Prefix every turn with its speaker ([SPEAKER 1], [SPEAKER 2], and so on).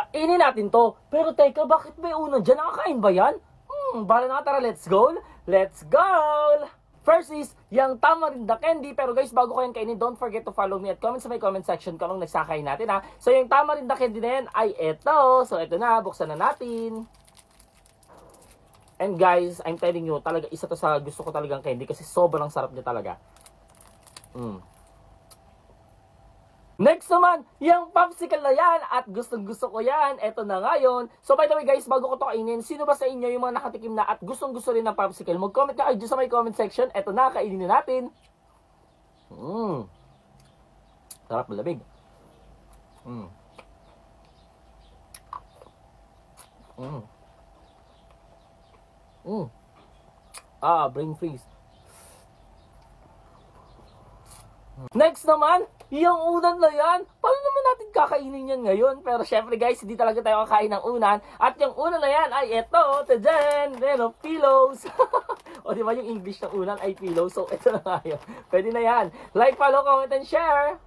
[SPEAKER 1] Kainin natin to. Pero teka, bakit may unan dyan? Nakakain ba yan? Bala na tara, let's go! Let's go! First is, yung tamarinda candy. Pero guys, bago ko yan kainin, don't forget to follow me at comment sa my comment section kung anong nagsakain natin ha. So yung tamarinda candy na yan ay eto. So eto na, buksan na natin. And guys, I'm telling you, talaga isa to sa gusto ko talagang candy kasi sobrang sarap niya talaga. Next naman, yung popsicle na yan at gustong gusto ko yan. Eto na ngayon. So by the way guys, bago ko to kainin, sino ba sa inyo yung mga nakatikim na at gustong gusto rin ng popsicle? Mag-comment ka kayo dyan sa my comment section. Eto na, kainin na natin. Sarap, malamig. Brain freeze. Next naman, yung unan na yan. Paano naman natin kakainin yan ngayon? Pero syempre guys, hindi talaga tayo kakain ng unan. At yung unan na yan ay eto, tadyan, meron, pillows. O diba yung English ng unan ay pillows. So eto na nga yun. Pwede na yan. Like, follow, comment, and share.